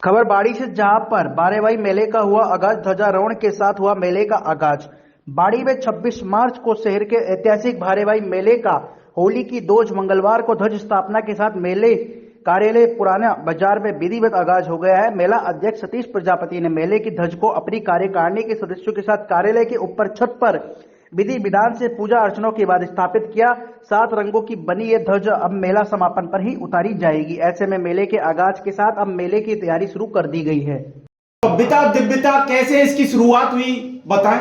खबर बाड़ी से, जहां पर बारेवाई मेले का हुआ आगाज। ध्वजारोहण के साथ हुआ मेले का आगाज। बाड़ी में 26 मार्च को शहर के ऐतिहासिक बारेवाई मेले का होली की दोज मंगलवार को ध्वज स्थापना के साथ मेले कार्यालय पुराना बाजार में विधिवत आगाज हो गया है। मेला अध्यक्ष सतीश प्रजापति ने मेले की ध्वज को अपनी कार्यकारिणी के सदस्यों के साथ कार्यालय के ऊपर छत पर विधि विधान से पूजा अर्चनों के बाद स्थापित किया। 7 रंगों की बनी ये ध्वज अब मेला समापन पर ही उतारी जाएगी। ऐसे में मेले के आगाज के साथ अब मेले की तैयारी शुरू कर दी गई है। भव्यता दिव्यता कैसे इसकी शुरुआत हुई बताएं।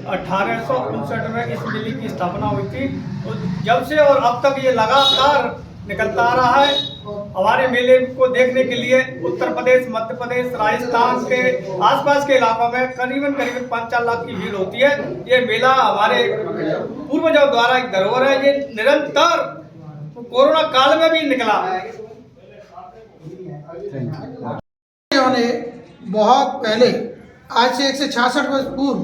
1859 में इस मेले की स्थापना हुई थी। जब से और अब तक ये लगातार निकलता आ रहा है। हमारे मेले को देखने के लिए उत्तर प्रदेश, मध्य प्रदेश, राजस्थान के आसपास के इलाकों में करीबन 5-4 लाख की भीड़ होती है। ये मेला हमारे पूर्वजों द्वारा एक धरोहर है। ये निरंतर कोरोना काल में भी निकला। ने बहुत पहले, आज से 166 वर्ष पूर्व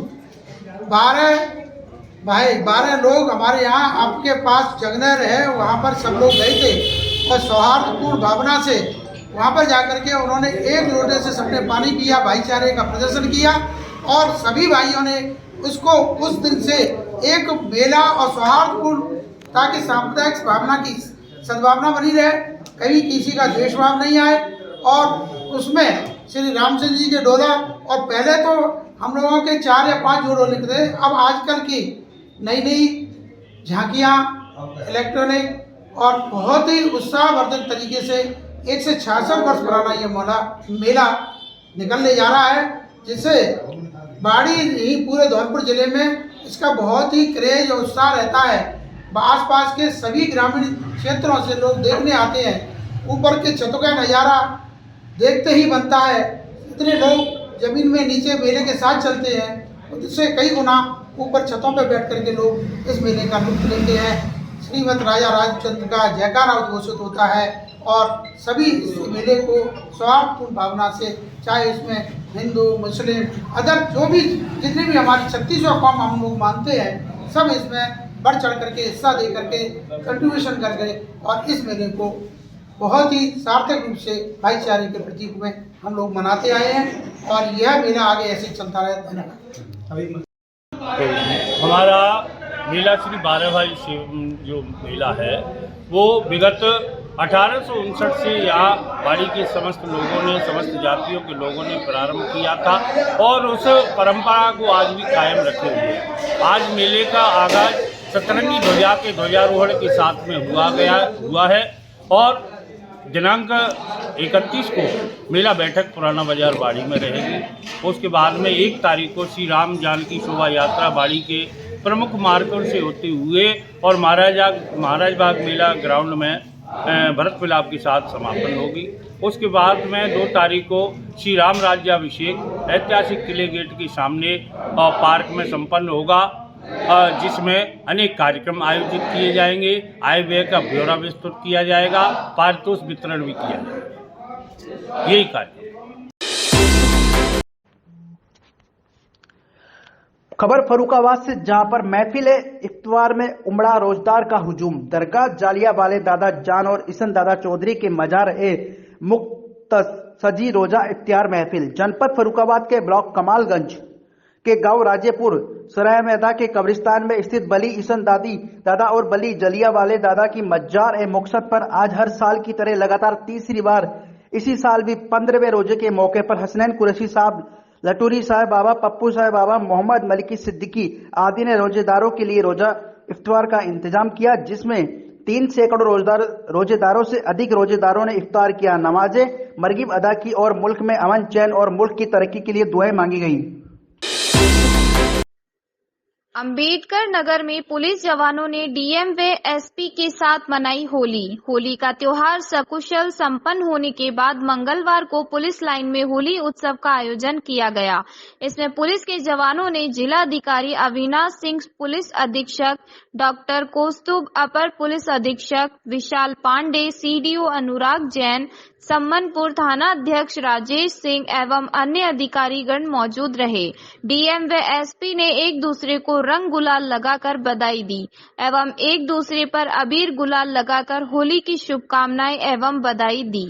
12 लोग हमारे यहाँ आपके पास जगनर है, वहाँ पर सब लोग गए थे और सौहार्दपूर्ण भावना से वहाँ पर जाकर के उन्होंने एक लोटे से सबने पानी पिया, भाईचारे का प्रदर्शन किया और सभी भाइयों ने उसको उस दिन से एक मेला और सौहार्दपूर्ण, ताकि सांप्रदायिक भावना की सद्भावना बनी रहे, कभी किसी का द्वेष भाव नहीं आए। और उसमें श्री रामचंद्र जी के डोला, और पहले तो हम लोगों के 4 या 5 जोड़े लिखते थे, अब आजकल की नई नई झांकियाँ, इलेक्ट्रॉनिक और बहुत ही उत्साहवर्धक तरीके से 166 वर्ष पुराना ये मेला निकलने जा रहा है, जिससे बाड़ी ही पूरे धौलपुर जिले में इसका बहुत ही क्रेज और उत्साह रहता है। आसपास के सभी ग्रामीण क्षेत्रों से लोग देखने आते हैं। ऊपर के छतों का नज़ारा देखते ही बनता है। इतने लोग जमीन में नीचे मेले के साथ चलते हैं, इससे कई गुना ऊपर छतों पर बैठ करके लोग इस मेले का लुत्फ लेते हैं। श्रीमद राजा राजचंद्र का जयकारा उद्घोषित होता है और सभी इस मेले को सौहार्दपूर्ण भावना से, चाहे इसमें हिंदू, मुस्लिम, अदर जो भी जितने भी हमारी 36 कौम हम लोग मानते हैं, सब इसमें बढ़ चढ़ करके हिस्सा दे करके कंट्रीब्यूशन कर गए और इस मेले को बहुत ही सार्थक रूप से भाईचारे के प्रतीक में हम लोग मनाते आए हैं और यह मेला आगे ऐसे चलता रहे। धन्यवाद। हमारा मेला श्री बारेवाई जो मेला है वो विगत 1859 से यहाँ बाड़ी के समस्त लोगों ने, समस्त जातियों के लोगों ने प्रारंभ किया था और उस परंपरा को आज भी कायम रखे हुए हैं। आज मेले का आगाज सतरंगी ध्वजा के ध्वजारोहण के साथ में हुआ है और दिनांक 31 को मेला बैठक पुराना बाजार बाड़ी में रहेगी। उसके बाद में 1 तारीख को श्री राम जानकी शोभा यात्रा बाड़ी के प्रमुख मार्गों से होते हुए और महाराज बाग मेला ग्राउंड में भरत मिलाप के साथ समापन होगी। उसके बाद में 2 तारीख को श्री राम राज्याभिषेक ऐतिहासिक किले गेट के सामने पार्क में संपन्न होगा, जिसमें अनेक कार्यक्रम आयोजित किए जाएंगे। आय व्यय का ब्यौरा विस्तृत किया जाएगा, पारितोषिक वितरण भी किया जाएगा। यही कार्यक्रम। खबर फर्रुखाबाद से, जहां पर महफिल इफ्तार में उमड़ा रोजदार का हुजूम। दरगाह जालिया वाले दादा जान और इसन दादा चौधरी के मजार मुक्तसजी रोजा इफ्तार महफिल जनपद फर्रुखाबाद के ब्लॉक कमालगंज के गांव राजेपुर सराय मैदा के कब्रिस्तान में स्थित बली इसन दादा और बली जलिया वाले दादा की मजार मुक़सद पर आज हर साल की तरह लगातार तीसरी बार इसी साल भी 15वें रोजे के मौके पर हसनैन कुरैशी साहब, लटूरी साहब बाबा, पप्पू साहब बाबा, मोहम्मद मलिकी सिद्दीकी आदि ने रोजेदारों के लिए रोजा इफ्तार का इंतजाम किया, जिसमें 3 सैकड़ों रोजेदारों से अधिक रोजेदारों ने इफ्तार किया, नमाजें मरगिब अदा की और मुल्क में अमन चैन और मुल्क की तरक्की के लिए दुआएं मांगी गई। अंबेडकर नगर में पुलिस जवानों ने डीएम व एसपी के साथ मनाई होली। होली का त्योहार सकुशल संपन्न होने के बाद मंगलवार को पुलिस लाइन में होली उत्सव का आयोजन किया गया। इसमें पुलिस के जवानों ने जिलाधिकारी अविनाश सिंह, पुलिस अधीक्षक डॉक्टर कौस्तुभ, अपर पुलिस अधीक्षक विशाल पांडे, सीडीओ अनुराग जैन, सम्मनपुर थाना अध्यक्ष राजेश सिंह एवं अन्य अधिकारीगण मौजूद रहे। डीएम व एसपी ने एक दूसरे को रंग गुलाल लगाकर बधाई दी एवं एक दूसरे पर अबीर गुलाल लगाकर होली की शुभकामनाएं एवं बधाई दी।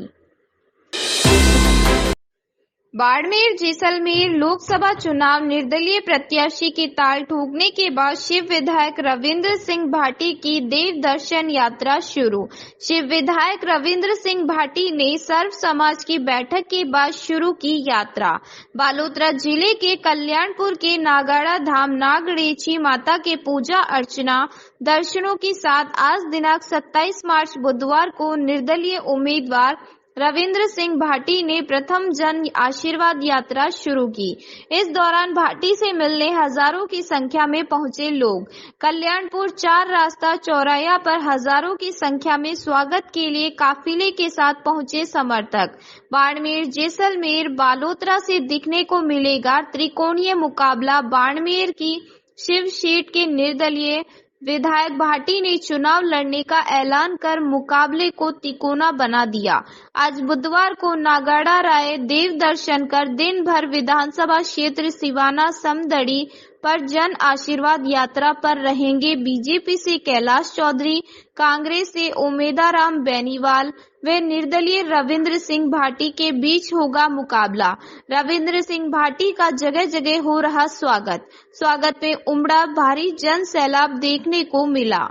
बाड़मेर जैसलमेर लोकसभा चुनाव निर्दलीय प्रत्याशी की ताल ठोकने के बाद शिव विधायक रविंद्र सिंह भाटी की देव दर्शन यात्रा शुरू। शिव विधायक रविंद्र सिंह भाटी ने सर्व समाज की बैठक के बाद शुरू की यात्रा। बालोतरा जिले के कल्याणपुर के नागाड़ा धाम नागरेची माता के पूजा अर्चना दर्शनों के साथ आज दिनांक 27 मार्च बुधवार को निर्दलीय उम्मीदवार रविंद्र सिंह भाटी ने प्रथम जन आशीर्वाद यात्रा शुरू की। इस दौरान भाटी से मिलने हजारों की संख्या में पहुंचे लोग। कल्याणपुर 4 रास्ता चौराया पर हजारों की संख्या में स्वागत के लिए काफिले के साथ पहुंचे समर्थक। बाड़मेर जैसलमेर बालोतरा से दिखने को मिलेगा त्रिकोणीय मुकाबला। बाड़मेर की शिव सीट के निर्दलीय विधायक भाटी ने चुनाव लड़ने का ऐलान कर मुकाबले को तिकोना बना दिया। आज बुधवार को नागाड़ा राय देव दर्शन कर दिन भर विधानसभा क्षेत्र सिवाना समदड़ी पर जन आशीर्वाद यात्रा पर रहेंगे। बीजेपी से कैलाश चौधरी, कांग्रेस से उमेदाराम बेनीवाल व निर्दलीय रविंद्र सिंह भाटी के बीच होगा मुकाबला। रविंद्र सिंह भाटी का जगह जगह हो रहा स्वागत में उमड़ा भारी जन सैलाब देखने को मिला।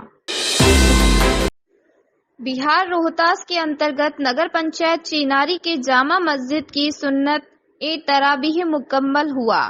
बिहार रोहतास के अंतर्गत नगर पंचायत चेनारी के जामा मस्जिद की सुन्नत ए तराबीह मुकम्मल हुआ।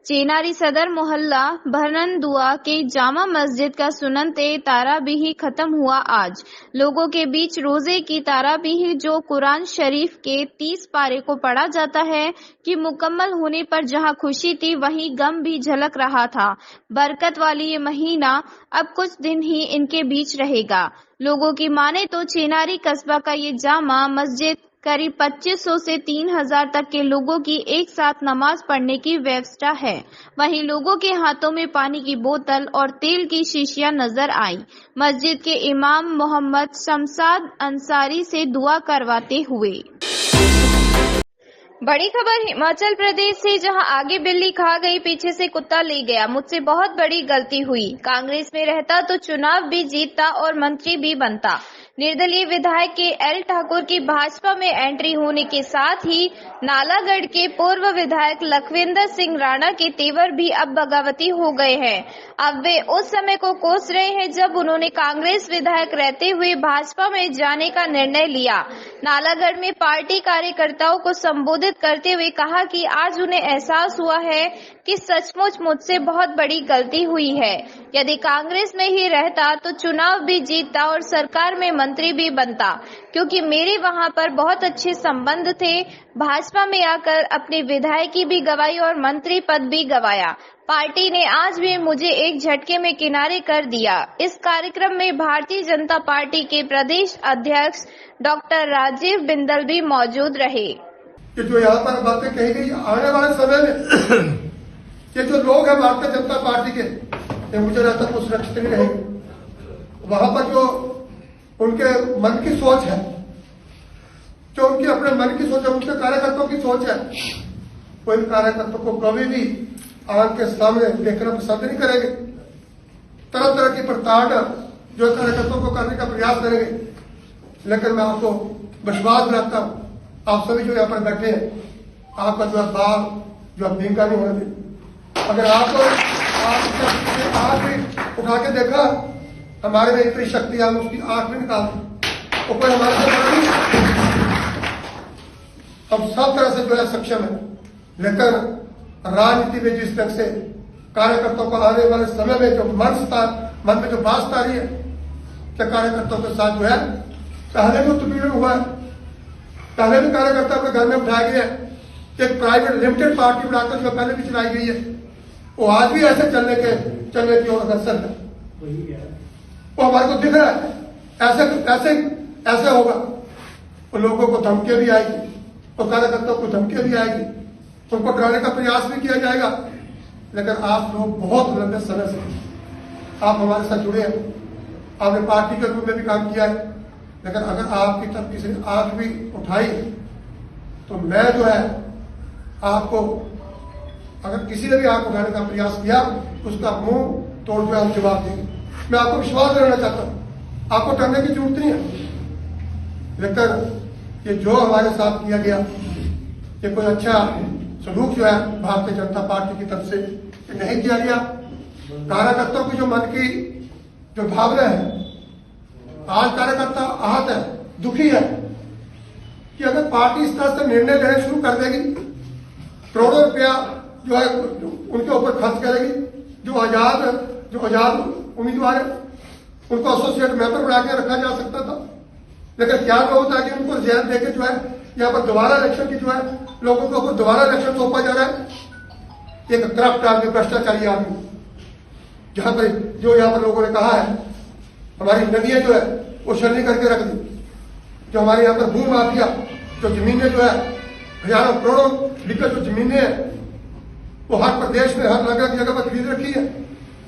चेनारी सदर मोहल्ला भरनदुआ के जामा मस्जिद का सुन्नत ए तराबीह खत्म हुआ। आज लोगों के बीच रोजे की तराबीह जो कुरान शरीफ के 30 पारे को पढ़ा जाता है कि मुकम्मल होने पर जहां खुशी थी वहीं गम भी झलक रहा था। बरकत वाली ये महीना अब कुछ दिन ही इनके बीच रहेगा। लोगों की माने तो चेनारी कस्बा का ये जामा मस्जिद करीब 2500 से 3000 तक के लोगों की एक साथ नमाज पढ़ने की व्यवस्था है। वहीं लोगों के हाथों में पानी की बोतल और तेल की शीशियां नजर आई। मस्जिद के इमाम मोहम्मद शमसाद अंसारी से दुआ करवाते हुए। बड़ी खबर हिमाचल प्रदेश से, जहां आगे बिल्ली खा गई पीछे से कुत्ता ले गया। मुझसे बहुत बड़ी गलती हुई। कांग्रेस में रहता तो चुनाव भी जीतता और मंत्री भी बनता। निर्दलीय विधायक के एल ठाकुर की भाजपा में एंट्री होने के साथ ही नालागढ़ के पूर्व विधायक लखविंदर सिंह राणा के तेवर भी अब बगावती हो गए हैं। अब वे उस समय को कोस रहे हैं जब उन्होंने कांग्रेस विधायक रहते हुए भाजपा में जाने का निर्णय लिया। नालागढ़ में पार्टी कार्यकर्ताओं को संबोधित करते हुए कहा कि आज उन्हें एहसास हुआ है कि सचमुच मुझसे बहुत बड़ी गलती हुई है। यदि कांग्रेस में ही रहता तो चुनाव भी जीतता और सरकार में मंत्री भी बनता, क्योंकि मेरे वहां पर बहुत अच्छे संबंध थे। भाजपा में आकर अपनी विधायकी भी गवाई और मंत्री पद भी गवाया। पार्टी ने आज भी मुझे एक झटके में किनारे कर दिया। इस कार्यक्रम में भारतीय जनता पार्टी के प्रदेश अध्यक्ष डॉक्टर राजीव बिंदल भी मौजूद रहे। कि जो यहाँ पर बातें कही गई, आने वाले समय में ये जो लोग हैं भारतीय जनता पार्टी के, ये मुझे रहता तो सुरक्षित नहीं रहेंगे। वहां पर जो उनके मन की सोच है, जो उनकी अपने मन की सोच है, उनके कार्यकर्ताओं की सोच है, कोई कार्यकर्ता को कभी भी आंख के सामने देखना पसंद नहीं करेंगे। तरह तरह की प्रताड़ना जो कार्यकर्ताओं को करने का प्रयास करेंगे। लेकिन मैं आपको विश्वास दिलाता हूं, आप सभी जो यहाँ पर बैठे हैं, आपका जो बाल जो आप भींगा नहीं होने दें। अगर आपको आंख भी उठा के देखा, हमारे में इतनी शक्ति है, हम उसकी आंख भी निकाल दें तो कोई हमारे से हम सब तरह से जो है सक्षम है। लेकिन राजनीति में जिस तरह से कार्यकर्ताओं को आने वाले समय में जो मन में जो बात आ रही है कि कार्यकर्ताओं के साथ जो है पहले भी उत्पीड़न हुआ है, पहले भी कार्यकर्ता के घर में उठाया गया है। एक प्राइवेट लिमिटेड पार्टी बनाकर जो पहले भी चलाई गई है, वो आज भी ऐसे चलने की ओर अग्रसर है। वो हमारे को दिख रहा है ऐसे होगा। वो लोगों को धमकियां भी आएगी, और कार्यकर्ताओं को धमकियां भी आएगी, उनको डराने का प्रयास भी किया जाएगा। लेकिन आप लोग बहुत लंबे समय से आप हमारे साथ जुड़े हैं, आपने पार्टी के रूप में भी काम किया है। लेकिन अगर आपकी तरफ किसी ने आंख भी उठाई तो मैं जो है आपको, अगर किसी ने भी आंख उठाने का प्रयास किया उसका मुंह तोड़ के हम जवाब देंगे। मैं आपको विश्वास दिलाना चाहता हूं, आपको डरने की जरूरत नहीं है। लेकिन ये जो हमारे साथ किया गया, ये कोई अच्छा सलूक जो है भारतीय जनता पार्टी की तरफ से नहीं किया गया। कार्यकर्ताओं की जो मन की जो भावना है, आज कार्यकर्ता आहत है, दुखी है कि अगर पार्टी इस तरह से निर्णय लेने शुरू कर देगी, करोड़ों रुपया जो है उनके ऊपर खर्च करेगी, जो आजाद उम्मीदवार है उनको एसोसिएट मेंबर बना के रखा जा सकता था। लेकिन क्या होता है कि उनको जेल देकर जो है यहाँ पर दोबारा इलेक्शन की जो है लोगों के ऊपर दोबारा इलेक्शन सौंपा जा रहा है। एक करप्ट आदमी, भ्रष्टाचारी आदमी, जहां पर जो यहाँ पर लोगों ने कहा है हमारी नदियां जो है वो छलनी करके रख दी, जो हमारे यहाँ पर भू माफिया जो जमीनें जो है हजारों करोड़ों बिकट जो जमीनें हैं वो हर प्रदेश में हर अलग जगह पर खरीद रखी है।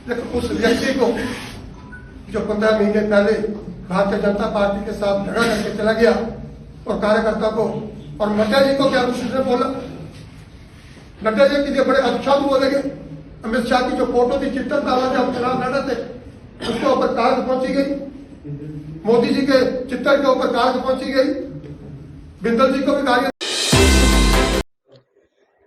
लेकिन उस व्यक्ति को जो 15 महीने पहले भारतीय जनता पार्टी के साथ झगड़ा करके चला गया और कार्यकर्ता को, और नड्डा जी को क्या कुछ ने बोला, नड्डा जी के लिए बड़े अच्छा बोलेंगे। अमित शाह की जो फोटो थी चित्तर ताला जब चुनाव लड़ा थे उसके ऊपर कार पहुंची गई, मोदी जी के चित्तर के ऊपर कार पहुंची गई, बिंदल जी को भी गाड़ी।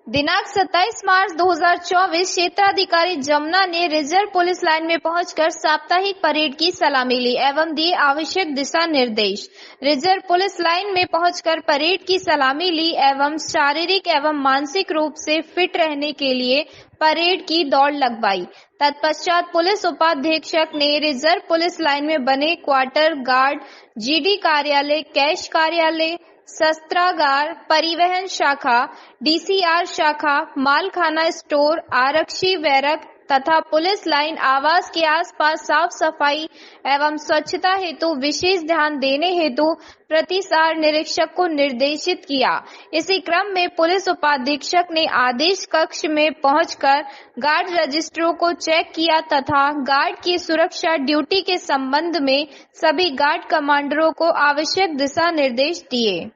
दिनांक 27 मार्च 2024 क्षेत्राधिकारी जमुना ने रिजर्व पुलिस लाइन में पहुंचकर साप्ताहिक परेड की सलामी ली एवं दिए आवश्यक दिशा निर्देश। रिजर्व पुलिस लाइन में पहुंचकर परेड की सलामी ली एवं शारीरिक एवं मानसिक रूप से फिट रहने के लिए परेड की दौड़ लगवाई। तत्पश्चात पुलिस उपाधीक्षक ने रिजर्व पुलिस लाइन में बने क्वार्टर गार्ड, जीडी कार्यालय, कैश कार्यालय, शस्त्रागार, परिवहन शाखा, डीसीआर शाखा, मालखाना स्टोर, आरक्षी बैरक तथा पुलिस लाइन आवास के आसपास साफ सफाई एवं स्वच्छता हेतु विशेष ध्यान देने हेतु प्रतिसार निरीक्षक को निर्देशित किया। इसी क्रम में पुलिस उपाधीक्षक ने आदेश कक्ष में पहुंचकर गार्ड रजिस्टरों को चेक किया तथा गार्ड की सुरक्षा ड्यूटी के संबंध में सभी गार्ड कमांडरों को आवश्यक दिशा निर्देश दिए।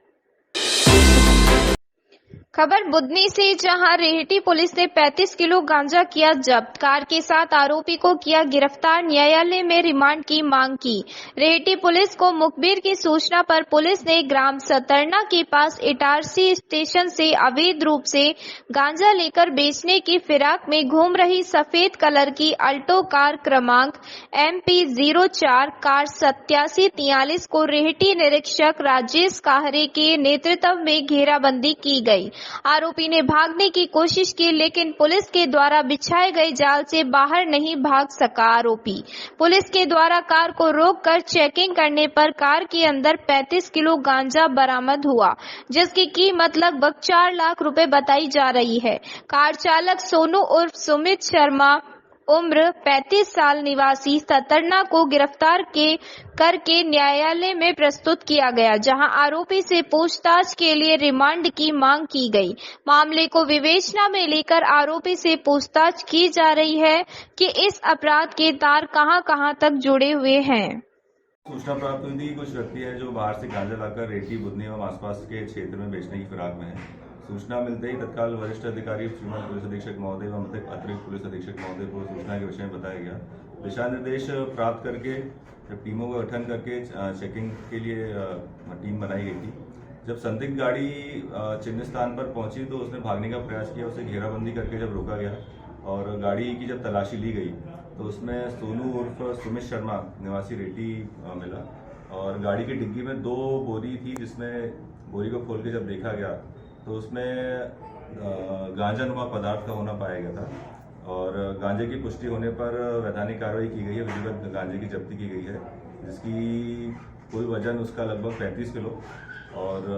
खबर बुधनी से, जहां रेहटी पुलिस ने 35 किलो गांजा किया जब्त, कार के साथ आरोपी को किया गिरफ्तार, न्यायालय में रिमांड की मांग की। रेहटी पुलिस को मुखबिर की सूचना पर पुलिस ने ग्राम सतरना के पास इटारसी स्टेशन से अवैध रूप से गांजा लेकर बेचने की फिराक में घूम रही सफेद कलर की अल्टो कार क्रमांक MP04 कार 8743 को रेहटी निरीक्षक राजेश काहरे के नेतृत्व में घेराबंदी की गई। आरोपी ने भागने की कोशिश की लेकिन पुलिस के द्वारा बिछाए गए जाल से बाहर नहीं भाग सका। आरोपी पुलिस के द्वारा कार को रोककर चेकिंग करने पर कार के अंदर 35 किलो गांजा बरामद हुआ, जिसकी कीमत लगभग 4 लाख रुपए बताई जा रही है। कार चालक सोनू उर्फ सुमित शर्मा उम्र 35 साल निवासी सतरना को गिरफ्तार करके न्यायालय में प्रस्तुत किया गया, जहां आरोपी से पूछताछ के लिए रिमांड की मांग की गई। मामले को विवेचना में लेकर आरोपी से पूछताछ की जा रही है कि इस अपराध के तार कहां तक जुड़े हुए हैं। सूचना प्राप्त हुई थी कुछ व्यक्ति है जो बाहर से गांजा लाकर रेहटी, बुधनी एवं आसपास के क्षेत्र में बेचने की फिराक में है। सूचना मिलते ही तत्काल वरिष्ठ अधिकारी श्रीमान पुलिस अधीक्षक महोदय एवं अतिरिक्त पुलिस अधीक्षक महोदय को सूचना के विषय में बताया गया। दिशा निर्देश प्राप्त करके जब टीमों का गठन करके चेकिंग के लिए टीम बनाई गई थी। जब संदिग्ध गाड़ी चिन्ह स्थान पर पहुंची तो उसने भागने का प्रयास किया। उसे घेराबंदी करके जब रोका गया और गाड़ी की जब तलाशी ली गई तो उसमें सोनू उर्फ सुमित शर्मा निवासी रेहटी मिला और गाड़ी की डिग्गी में 2 बोरी थी, जिसमें बोरी को खोल के जब देखा गया तो उसमें गांजानुमा पदार्थ का होना पाया गया था और गांजे की पुष्टि होने पर वैधानिक कार्रवाई की गई है। विधिवत गांजे की जब्ती की गई है, जिसकी कुल वजन उसका लगभग 35 किलो और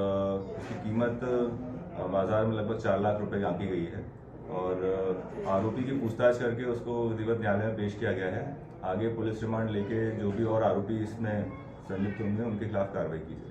उसकी कीमत बाजार में लगभग 4 लाख रुपए आंकी गई है और आरोपी की पूछताछ करके उसको विधिवत न्यायालय में पेश किया गया है। आगे पुलिस रिमांड लेके जो भी और आरोपी इसमें संलिप्त होंगे उनके खिलाफ कार्रवाई की जाएगी।